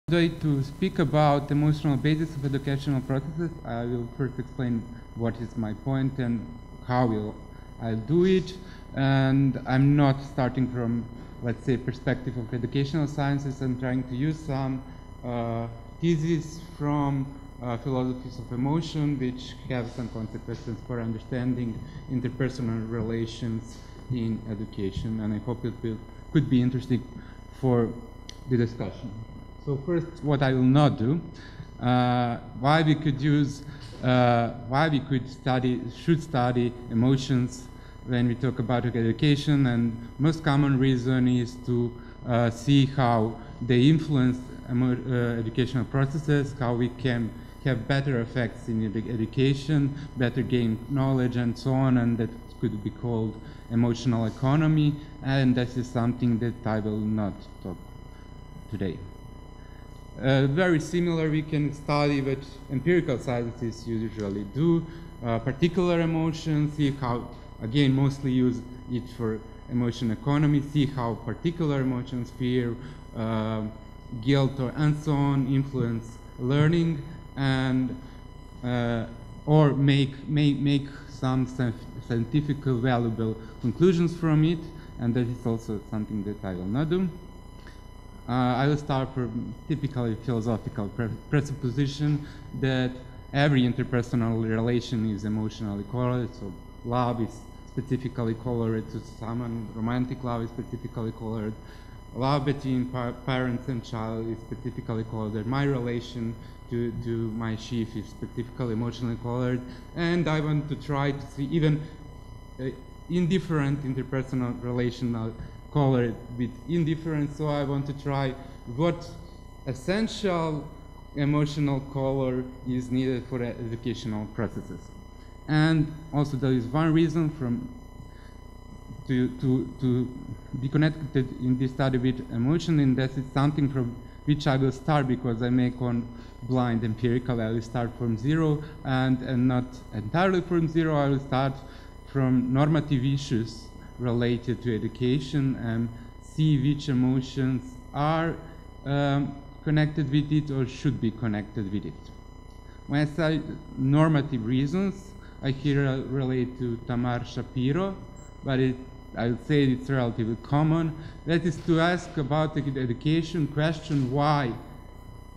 Today, to speak about the emotional basis of educational processes, I will first explain what is my point and how I'll do it. And I'm not starting from, let's say, perspective of educational sciences. I'm trying to use some theses from philosophies of emotion, which have some consequences for understanding interpersonal relations in education. And I hope it could be interesting for the discussion. So first, what I will not do, why we should study emotions when we talk about education, and most common reason is to see how they influence educational processes, how we can have better effects in education, better gain knowledge and so on, and that could be called emotional economy, and this is something that I will not talk today. Very similar we can study what empirical scientists usually do, particular emotions, see how, again, mostly use it for emotion economy, see how particular emotions, fear, guilt, and so on, influence learning, and or make some scientific valuable conclusions from it, and that is also something that I will not do. I will start from typically philosophical presupposition that every interpersonal relation is emotionally correlated. So love is specifically correlated to someone, romantic love is specifically correlated, love between parents and child is specifically correlated, my relation to my chief is specifically emotionally correlated, and I want to try to see even indifferent interpersonal relational colored with indifference, so I want to try what essential emotional color is needed for educational processes. And also there is one reason to be connected in this study with emotion, and that is something from which I will start because I make on blind empirical. I will start from zero and not entirely from zero. I will start from normative issues related to education and see which emotions are connected with it or should be connected with it. When I say normative reasons, I here relate to Tamar Shapiro, but I would say it's relatively common. That is to ask about the education question why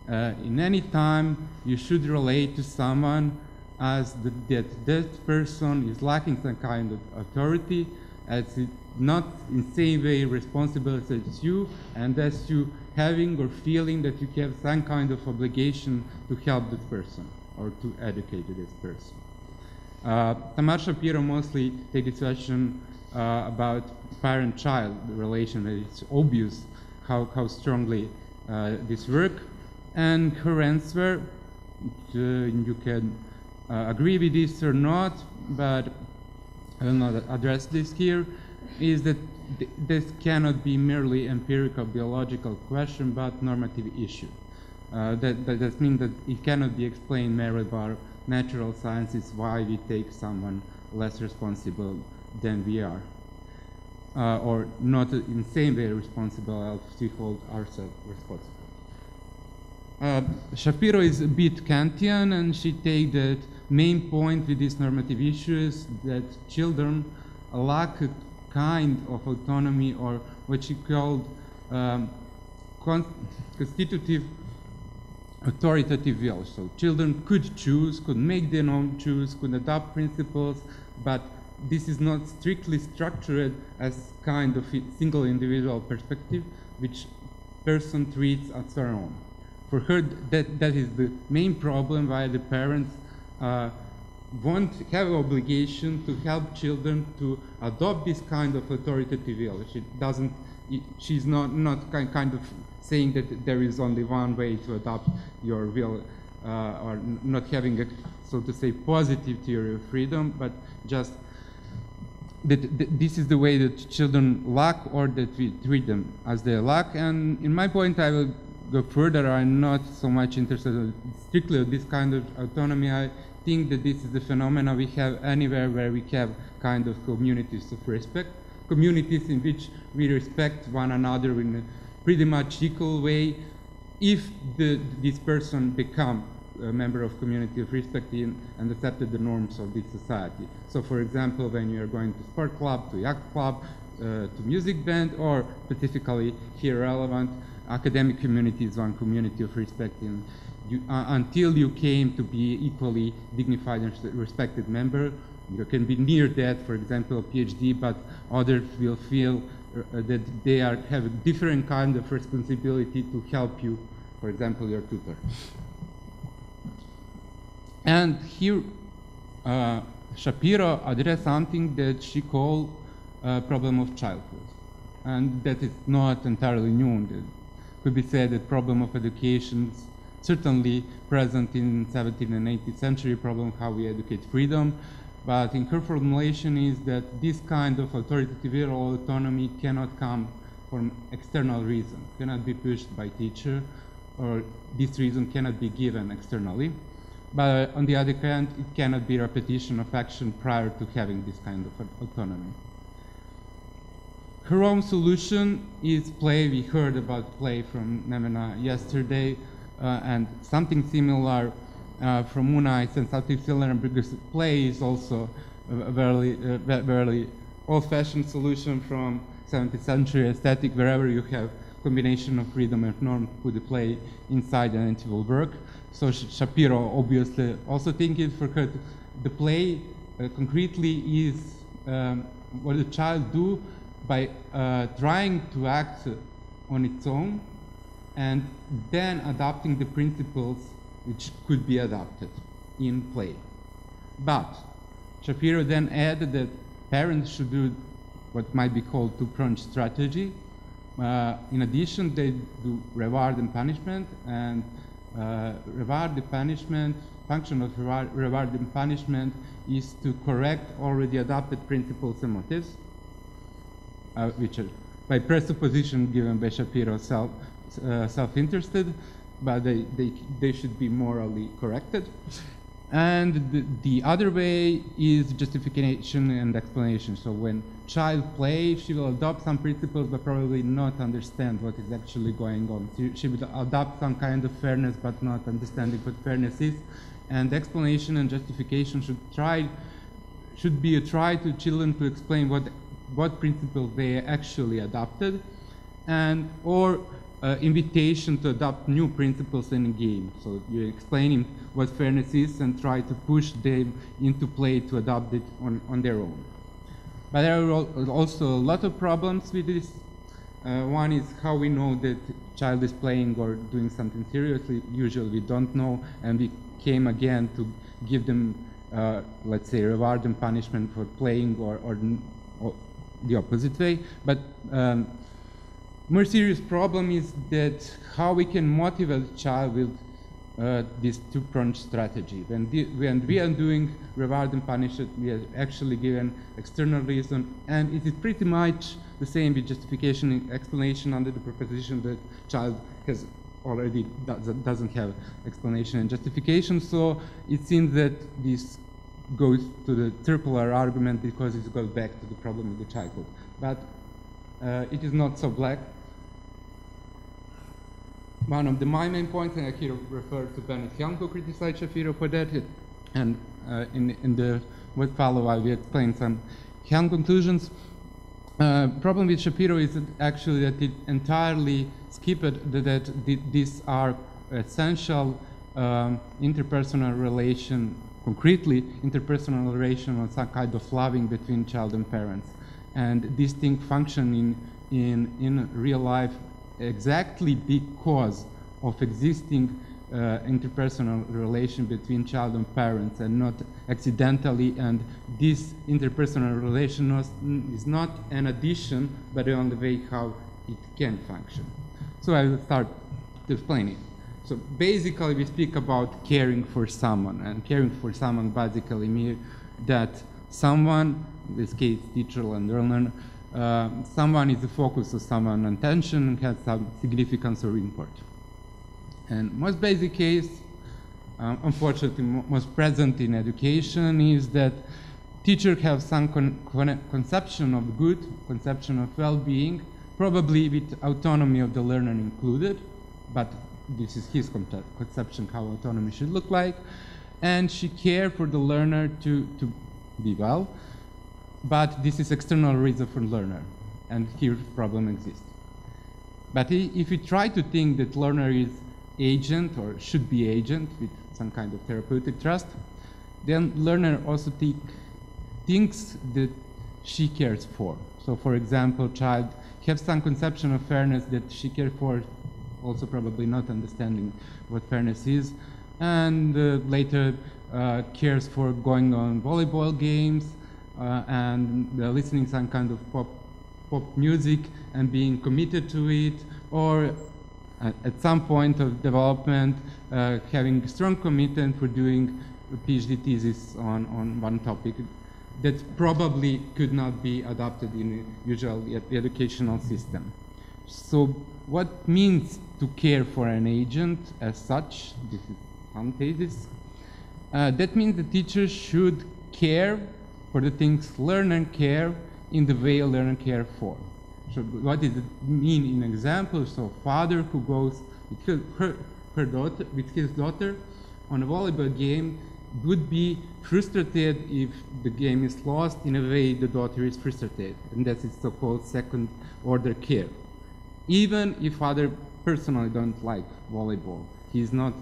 in any time you should relate to someone as that person is lacking some kind of authority, as not in the same way responsible as you, and as you having or feeling that you have some kind of obligation to help this person or to educate this person. Tamar Shapiro mostly takes this question about parent-child relation. It's obvious how strongly this works, and her answer, you can agree with this or not, but I will not address this here, is that this cannot be merely empirical biological question, but normative issue. That means that it cannot be explained merely by natural sciences why we take someone less responsible than we are, or not in the same way responsible as we hold ourselves responsible. Shapiro is a bit Kantian, and she takes that main point with these normative issues that children lack a kind of autonomy, or what she called constitutive authoritative will. So children could choose, could make their own choice, could adopt principles, but this is not strictly structured as kind of a single individual perspective, which person treats as their own. For her, that is the main problem why the parents won't have an obligation to help children to adopt this kind of authoritative will. She's not kind of saying that there is only one way to adopt your will, or not having a, so to say, positive theory of freedom, but just that this is the way that children lack, or that we treat them as they lack. And in my point, I will go further. I'm not so much interested strictly in this kind of autonomy. I think that this is the phenomena we have anywhere where we have kind of communities of respect, communities in which we respect one another in a pretty much equal way, if this person become a member of community of respect and accepted the norms of this society. So for example, when you are going to sport club, to yacht club, to music band, or specifically here relevant, academic community is one community of respect until you came to be equally dignified and respected member. You can be near that, for example, a PhD, but others will feel that they have a different kind of responsibility to help you, for example, your tutor. And here, Shapiro addressed something that she called problem of childhood. And that is not entirely new. It could be said that problem of education is certainly present in 17th and 18th century problem how we educate freedom. But in her formulation is that this kind of authoritative or autonomy cannot come from external reason, cannot be pushed by teacher, or this reason cannot be given externally. But on the other hand, it cannot be repetition of action prior to having this kind of autonomy. Her own solution is play. We heard about play from Nemena yesterday, and something similar from Una and Southeast Finland, because play is also a very old-fashioned solution from 17th century aesthetic. Wherever you have combination of rhythm and norm, put the play inside and it will work. So Shapiro obviously also thinking for her the play concretely is what the child do by trying to act on its own and then adopting the principles which could be adopted in play. But Shapiro then added that parents should do what might be called two-pronged strategy. In addition, they do reward and punishment, and function of reward and punishment is to correct already adopted principles and motives, which are by presupposition given by Shapiro self-interested, but they should be morally corrected. And the other way is justification and explanation. So when child plays, she will adopt some principles but probably not understand what is actually going on. She will adopt some kind of fairness but not understanding what fairness is. And explanation and justification should be a try to children to explain what principles they actually adopted, and or invitation to adopt new principles in a game. So you're explaining what fairness is and try to push them into play to adopt it on their own. But there are also a lot of problems with this. One is how we know that child is playing or doing something seriously. Usually we don't know, and we came again to give them, let's say, reward and punishment for playing or the opposite way. But more serious problem is that how we can motivate a child with this two-pronged strategy. When we are doing reward and punishment, we are actually given external reason, and it is pretty much the same with justification and explanation under the proposition that child has already doesn't have explanation and justification. So it seems that this goes to the circular argument because it goes back to the problem of the childhood. But it is not so black. One of my main points, and I here refer to Bennett Young, who criticized Shapiro for that, and in the what follow I will explain some Young conclusions. Problem with Shapiro is that actually that it entirely skipped that these are essential interpersonal relation, concretely interpersonal relation or some kind of loving between child and parents. And these things function in real life exactly because of existing interpersonal relation between child and parents, and not accidentally. And this interpersonal relation is not an addition, but on the way how it can function. So I will start to explain it. So basically we speak about caring for someone, and caring for someone basically means that someone, in this case teacher and learner, someone is the focus of someone's attention and has some significance or import. And most basic case, unfortunately most present in education, is that teachers have some conception of good, conception of well-being, probably with autonomy of the learner included, but this is his conception how autonomy should look like, and she cares for the learner to be well, but this is external reason for learner, and here problem exists. But if we try to think that learner is agent or should be agent with some kind of therapeutic trust, then learner also thinks that she cares for. So for example, child have some conception of fairness that she cares for, also probably not understanding what fairness is, and later cares for going on volleyball games and listening some kind of pop music and being committed to it, or at some point of development having strong commitment for doing a PhD thesis on one topic that probably could not be adopted in a usual educational system. So what means to care for an agent as such? This is one thesis. That means the teacher should care for the things learner care in the way learner care for. So what does it mean in example? So father who goes with his daughter on a volleyball game would be frustrated if the game is lost in a way the daughter is frustrated, and that is so-called second order care. Even if father personally don't like volleyball, he is not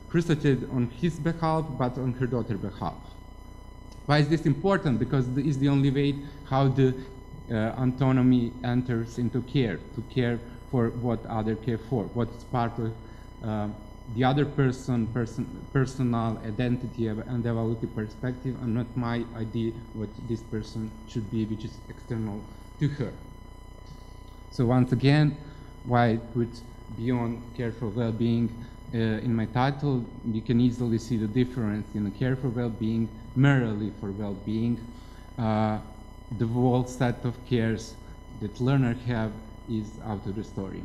frustrated on his behalf but on her daughter's behalf. Why is this important? Because it's the only way how the autonomy enters into care, to care for what other care for, what's part of the other personal identity and evolutive perspective, and not my idea what this person should be, which is external to her. So once again, why I put beyond care for well-being in my title, you can easily see the difference in the care for well-being, merely for well-being. The whole set of cares that learners have is out of the story.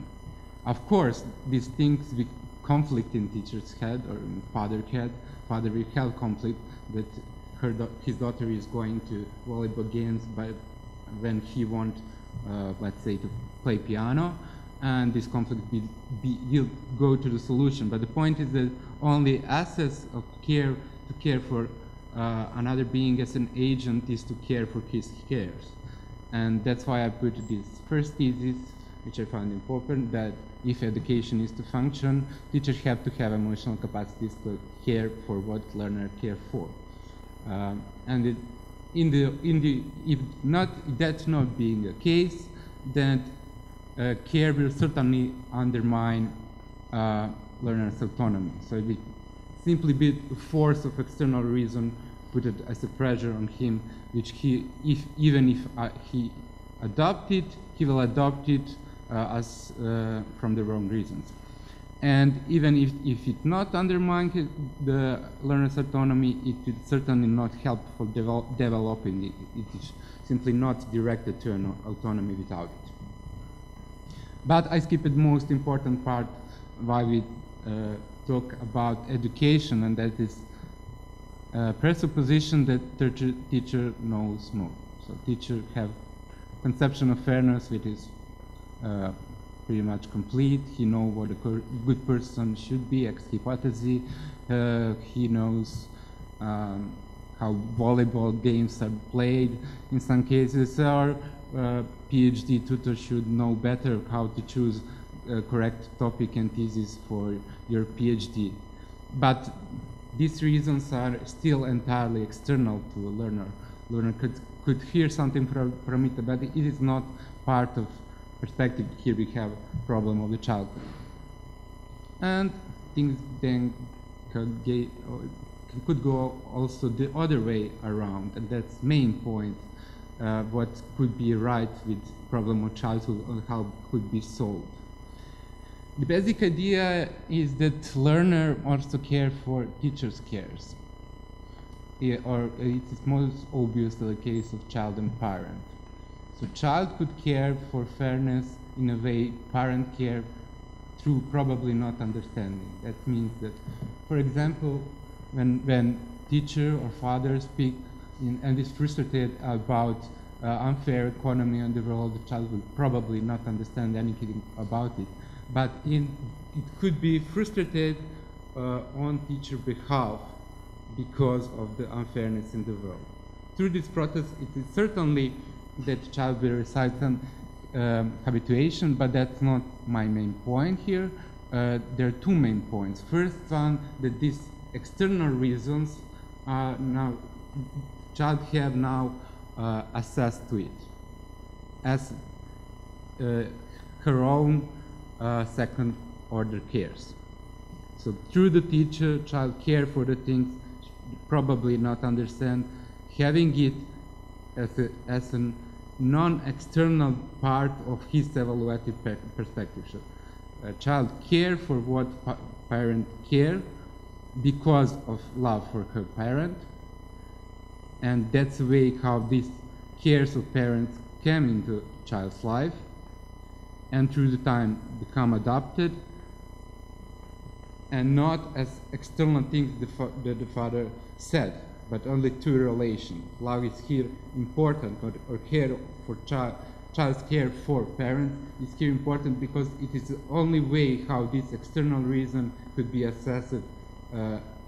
Of course, these things with conflict in teacher's head or in father's head. Father will have conflict that his daughter is going to volleyball games when he wants, let's say, to play piano, and this conflict will go to the solution. But the point is that only access of care to care for another being as an agent is to care for his cares. And that's why I put this first thesis, which I found important, that if education is to function, teachers have to have emotional capacities to care for what learners care for. And if that's not being the case, then care will certainly undermine learner's autonomy. So it will simply be a force of external reason put it as a pressure on him, which even if he adopt it, he will adopt it as from the wrong reasons. And even if it not undermine the learner's autonomy, it will certainly not help for developing it. It is simply not directed to an autonomy without it. But I skipped the most important part why we talk about education, and that is presupposition that teacher knows more. So teacher have conception of fairness which is pretty much complete. He knows what a good person should be, ex hypothesis. He knows how volleyball games are played in some cases. Our PhD tutor should know better how to choose a correct topic and thesis for your PhD. But these reasons are still entirely external to a learner. Learner could hear something from it, but it is not part of perspective. Here we have problem of the child. And things then could go also the other way around, and that's main point. What could be right with problem of childhood and how could be solved. The basic idea is that learner also care for teacher's cares, or it is most obvious in the case of child and parent. So child could care for fairness in a way parent care through probably not understanding. That means that, for example, when teacher or father speak and is frustrated about unfair economy in the world, the child will probably not understand anything about it. but it could be frustrated on teacher behalf because of the unfairness in the world. Through this process, it is certainly that the child will receive some habituation, but that's not my main point here. There are two main points. First one, that these external reasons are now, child have now access to it as her own second order cares. So through the teacher, child care for the things, probably not understand, having it as a non-external part of his evaluative perspective. So, child care for what parent care because of love for her parent, and that's the way how these cares of parents came into child's life, and through the time become adopted, and not as external things that the father said, but only to relation. Love is here important, or care for child's care for parents is here important because it is the only way how this external reason could be assessed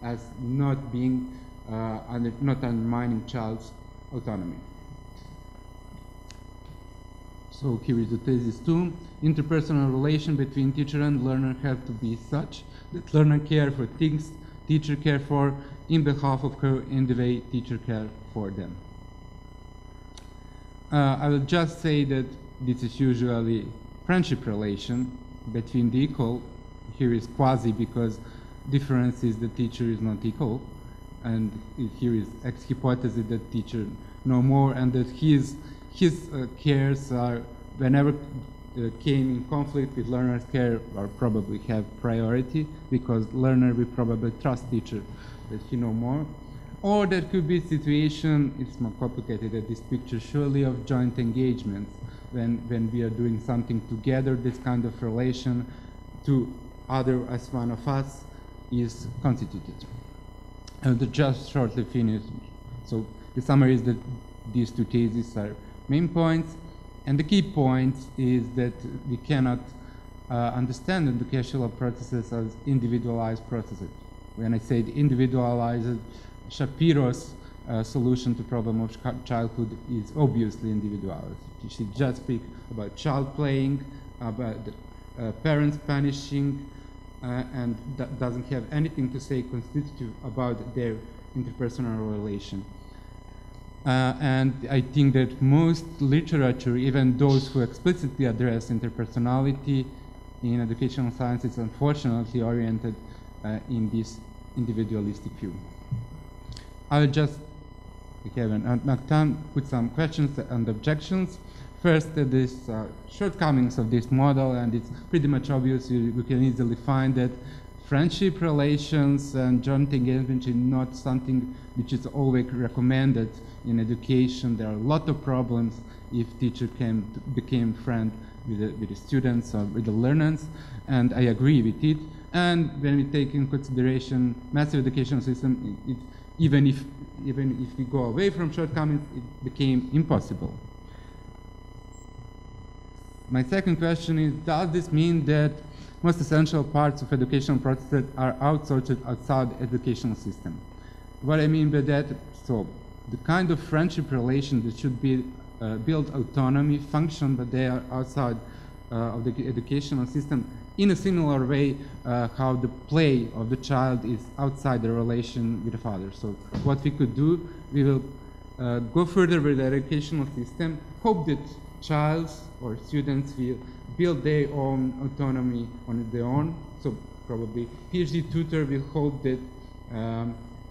as not being, not undermining child's autonomy. So here is the thesis 2. Interpersonal relation between teacher and learner have to be such that learner care for things teacher care for in behalf of her in the way teacher care for them. I will just say that this is usually friendship relation between the equal. Here is quasi because difference is the teacher is not equal, and here is ex hypothesis that teacher know more and that his cares are whenever came in conflict with learner's care or probably have priority because learner will probably trust teacher that he know more. Or there could be situation, it's more complicated at this picture, surely of joint engagements when we are doing something together, this kind of relation to other as one of us is constituted. And to just shortly finish, so the summary is that these two theses are main points, and the key point is that we cannot understand educational processes as individualized processes. When I say individualized, Shapiro's solution to problem of childhood is obviously individualized. She just speak about child playing, about parents punishing, and that doesn't have anything to say constitutive about their interpersonal relation. And I think that most literature, even those who explicitly address interpersonality in educational science, is unfortunately oriented in this individualistic view. I will just, we have enough time, put some questions and objections. First, these shortcomings of this model, and it's pretty much obvious. You can easily find that friendship relations and joint engagement is not something which is always recommended in education. There are a lot of problems if teacher became friend with the students or with the learners, and I agree with it. And when we take in consideration massive education system, even if we go away from shortcomings, it became impossible. My second question is, does this mean that most essential parts of educational processes are outsourced outside the educational system? What I mean by that, so the kind of friendship relation that should be build autonomy, function, but they are outside of the educational system in a similar way how the play of the child is outside the relation with the father. So what we could do, we will go further with the educational system, hope that childs or students will build their own autonomy on their own. So probably PhD tutor will hope that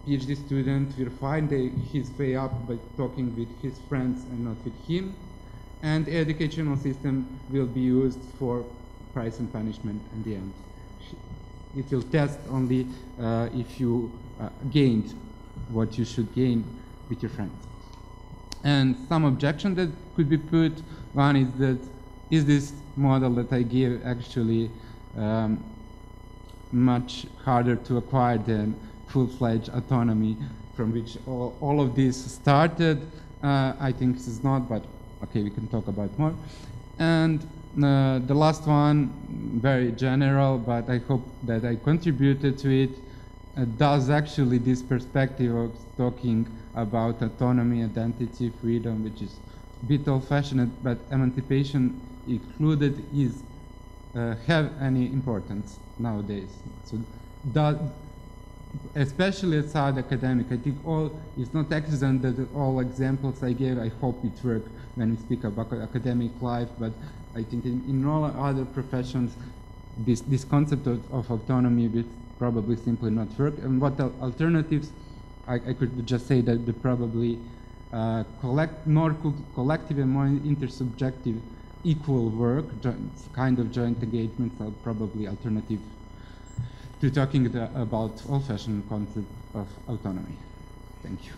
PhD student will find his way up by talking with his friends and not with him. And the educational system will be used for prize and punishment in the end. It will test only if you gained what you should gain with your friends. And some objection that could be put, one is that, is this model that I give actually much harder to acquire than full-fledged autonomy from which all of this started? I think this is not, but okay, we can talk about more. And the last one, very general, but I hope that I contributed to it, does actually this perspective of talking about autonomy, identity, freedom, which is a bit old-fashioned, but emancipation included, is have any importance nowadays. So, especially outside academic, I think it's not accident that all examples I gave, I hope it work when we speak about academic life, but I think in all other professions, this concept of autonomy will probably simply not work. And what alternatives, I could just say that the probably more collective and more intersubjective equal work, kind of joint engagements are probably alternative to talking about old-fashioned concept of autonomy. Thank you.